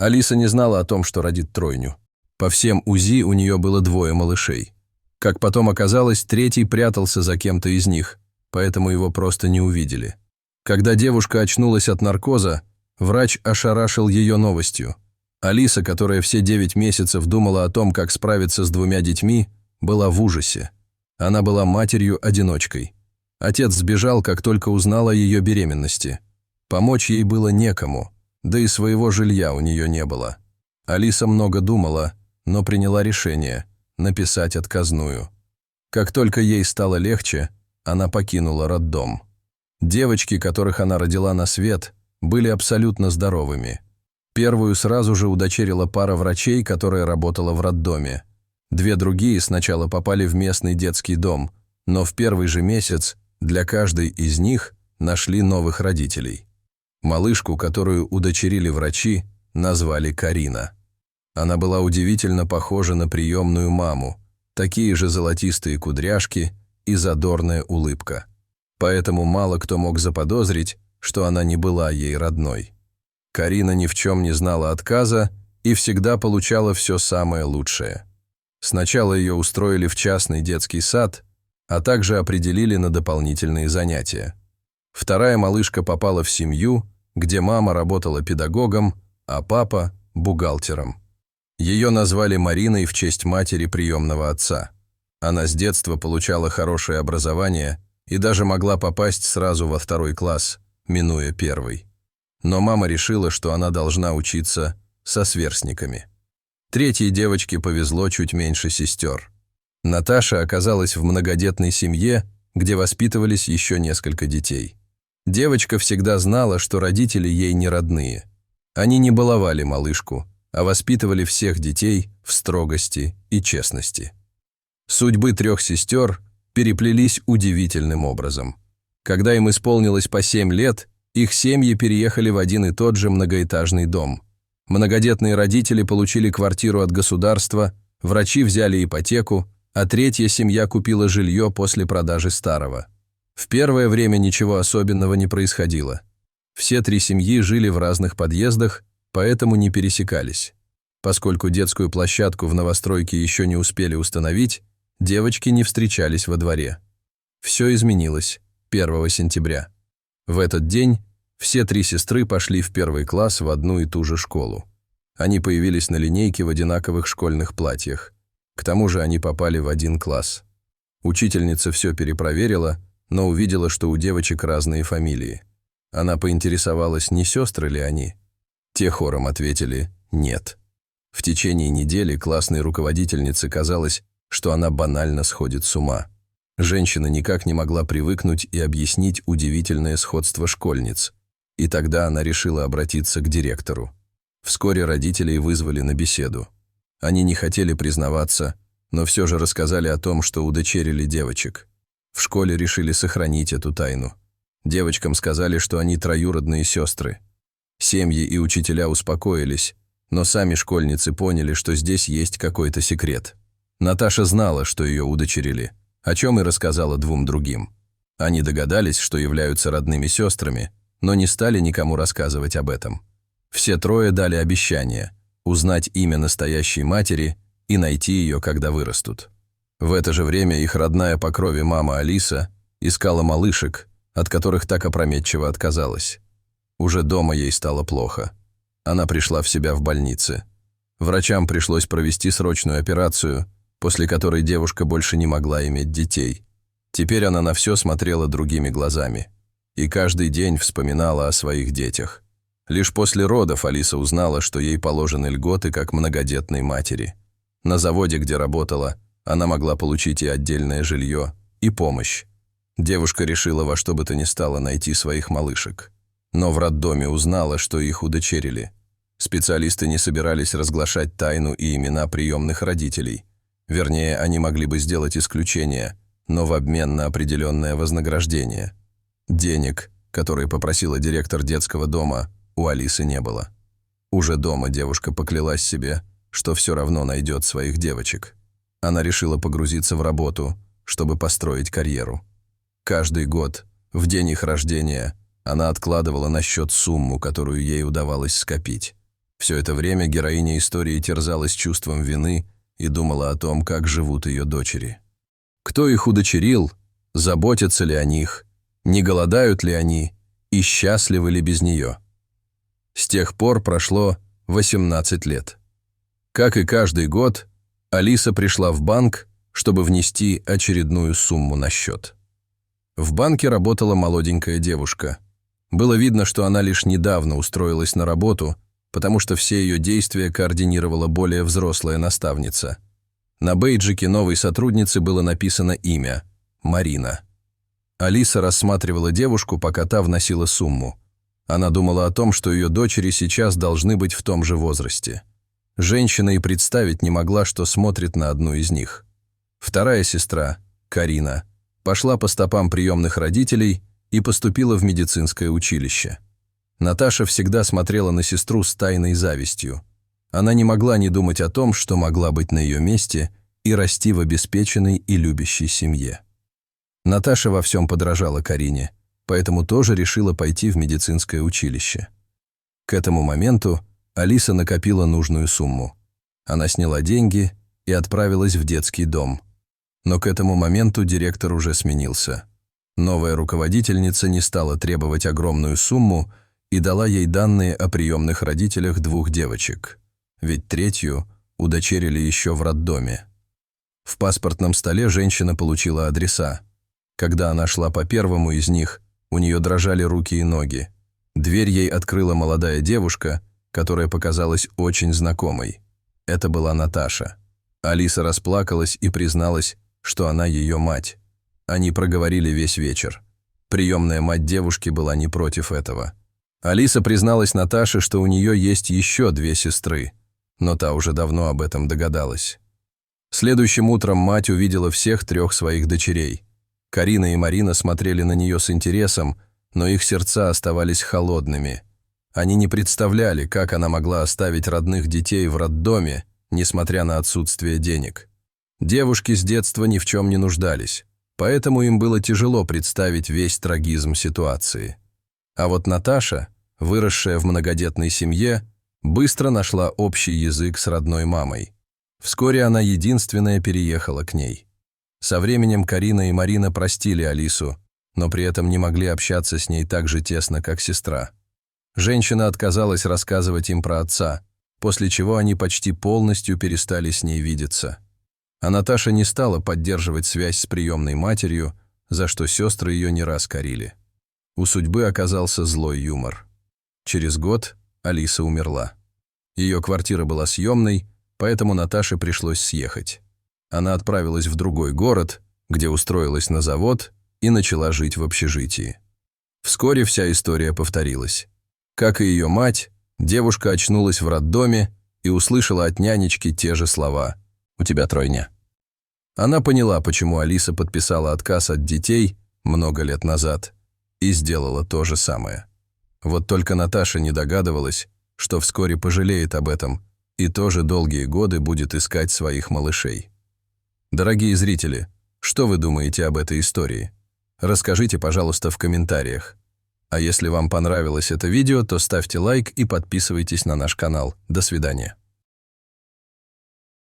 Алиса не знала о том, что родит тройню. По всем УЗИ у нее было 2 малышей. Как потом оказалось, 3-й прятался за кем-то из них, поэтому его просто не увидели. Когда девушка очнулась от наркоза, врач ошарашил ее новостью. Алиса, которая все 9 месяцев думала о том, как справиться с 2 детьми, была в ужасе. Она была матерью-одиночкой. Отец сбежал, как только узнал о ее беременности. Помочь ей было некому, да и своего жилья у нее не было. Алиса много думала, но приняла решение написать отказную. Как только ей стало легче, она покинула роддом. Девочки, которых она родила на свет, были абсолютно здоровыми. Первую сразу же удочерила пара врачей, которая работала в роддоме. 2 другие сначала попали в местный детский дом, но в первый же месяц для каждой из них нашли новых родителей. Малышку, которую удочерили врачи, назвали Карина. Она была удивительно похожа на приемную маму, такие же золотистые кудряшки и задорная улыбка. Поэтому мало кто мог заподозрить, что она не была ей родной. Карина ни в чем не знала отказа и всегда получала все самое лучшее. Сначала ее устроили в частный детский сад, а также определили на дополнительные занятия. Вторая малышка попала в семью, где мама работала педагогом, а папа – бухгалтером. Ее назвали Мариной в честь матери приемного отца. Она с детства получала хорошее образование и даже могла попасть сразу во 2 класс, минуя 1. Но мама решила, что она должна учиться со сверстниками. 3-й девочке повезло чуть меньше сестер. Наташа оказалась в многодетной семье, где воспитывались еще несколько детей. Девочка всегда знала, что родители ей не родные. Они не баловали малышку, а воспитывали всех детей в строгости и честности. Судьбы 3 сестер переплелись удивительным образом. Когда им исполнилось по 7 лет, их семьи переехали в один и тот же многоэтажный дом. Многодетные родители получили квартиру от государства, врачи взяли ипотеку, а 3-я семья купила жилье после продажи старого. В первое время ничего особенного не происходило. Все 3 семьи жили в разных подъездах, поэтому не пересекались. Поскольку детскую площадку в новостройке еще не успели установить, девочки не встречались во дворе. Все изменилось 1 сентября. В этот день все 3 сестры пошли в 1 класс в одну и ту же школу. Они появились на линейке в одинаковых школьных платьях. К тому же они попали в 1 класс. Учительница все перепроверила, но увидела, что у девочек разные фамилии. Она поинтересовалась, не сестры ли они. Те хором ответили «нет». В течение недели классной руководительнице казалось, что она банально сходит с ума. Женщина никак не могла привыкнуть и объяснить удивительное сходство школьниц. И тогда она решила обратиться к директору. Вскоре родителей вызвали на беседу. Они не хотели признаваться, но все же рассказали о том, что удочерили девочек. В школе решили сохранить эту тайну. Девочкам сказали, что они троюродные сестры. Семьи и учителя успокоились, но сами школьницы поняли, что здесь есть какой-то секрет. Наташа знала, что ее удочерили, о чем и рассказала 2 другим. Они догадались, что являются родными сестрами, но не стали никому рассказывать об этом. Все 3 дали обещание узнать имя настоящей матери и найти ее, когда вырастут. В это же время их родная по крови мама Алиса искала малышек, от которых так опрометчиво отказалась. Уже дома ей стало плохо. Она пришла в себя в больнице. Врачам пришлось провести срочную операцию, после которой девушка больше не могла иметь детей. Теперь она на все смотрела другими глазами и каждый день вспоминала о своих детях. Лишь после родов Алиса узнала, что ей положены льготы как многодетной матери. На заводе, где работала, она могла получить и отдельное жилье, и помощь. Девушка решила во что бы то ни стало найти своих малышек. Но в роддоме узнала, что их удочерили. Специалисты не собирались разглашать тайну и имена приемных родителей. Вернее, они могли бы сделать исключение, но в обмен на определенное вознаграждение. Денег, которые попросила директор детского дома, у Алисы не было. Уже дома девушка поклялась себе, что все равно найдет своих девочек. Она решила погрузиться в работу, чтобы построить карьеру. Каждый год, в день их рождения, она откладывала на счет сумму, которую ей удавалось скопить. Все это время героиня истории терзалась чувством вины и думала о том, как живут ее дочери. Кто их удочерил, заботятся ли о них, не голодают ли они и счастливы ли без нее. С тех пор прошло 18 лет. Как и каждый год, Алиса пришла в банк, чтобы внести очередную сумму на счет. В банке работала молоденькая девушка. Было видно, что она лишь недавно устроилась на работу, потому что все ее действия координировала более взрослая наставница. На бейджике новой сотрудницы было написано имя – Марина. Алиса рассматривала девушку, пока та вносила сумму. Она думала о том, что ее дочери сейчас должны быть в том же возрасте. Женщина и представить не могла, что смотрит на одну из них. Вторая сестра, Карина, пошла по стопам приемных родителей и поступила в медицинское училище. Наташа всегда смотрела на сестру с тайной завистью. Она не могла не думать о том, что могла быть на ее месте и расти в обеспеченной и любящей семье. Наташа во всем подражала Карине, поэтому тоже решила пойти в медицинское училище. К этому моменту Алиса накопила нужную сумму. Она сняла деньги и отправилась в детский дом. Но к этому моменту директор уже сменился. Новая руководительница не стала требовать огромную сумму и дала ей данные о приемных родителях двух девочек, ведь третью удочерили еще в роддоме. В паспортном столе женщина получила адреса. Когда она шла по первому из них, у нее дрожали руки и ноги. Дверь ей открыла молодая девушка, которая показалась очень знакомой. Это была Наташа. Алиса расплакалась и призналась, что она ее мать. Они проговорили весь вечер. Приемная мать девушки была не против этого. Алиса призналась Наташе, что у нее есть еще две сестры, но та уже давно об этом догадалась. Следующим утром мать увидела всех трех своих дочерей. Карина и Марина смотрели на нее с интересом, но их сердца оставались холодными. Они не представляли, как она могла оставить родных детей в роддоме, несмотря на отсутствие денег. Девушки с детства ни в чем не нуждались, поэтому им было тяжело представить весь трагизм ситуации. А вот Наташа, выросшая в многодетной семье, быстро нашла общий язык с родной мамой. Вскоре она единственная переехала к ней. Со временем Карина и Марина простили Алису, но при этом не могли общаться с ней так же тесно, как сестра. Женщина отказалась рассказывать им про отца, после чего они почти полностью перестали с ней видеться. А Наташа не стала поддерживать связь с приемной матерью, за что сестры ее не раз корили. У судьбы оказался злой юмор. Через год Алиса умерла. Ее квартира была съемной, поэтому Наташе пришлось съехать. Она отправилась в другой город, где устроилась на завод и начала жить в общежитии. Вскоре вся история повторилась. Как и ее мать, девушка очнулась в роддоме и услышала от нянечки те же слова: «У тебя тройня». Она поняла, почему Алиса подписала отказ от детей много лет назад и сделала то же самое. Вот только Наташа не догадывалась, что вскоре пожалеет об этом и тоже долгие годы будет искать своих малышей. Дорогие зрители, что вы думаете об этой истории? Расскажите, пожалуйста, в комментариях. А если вам понравилось это видео, то ставьте лайк и подписывайтесь на наш канал. До свидания.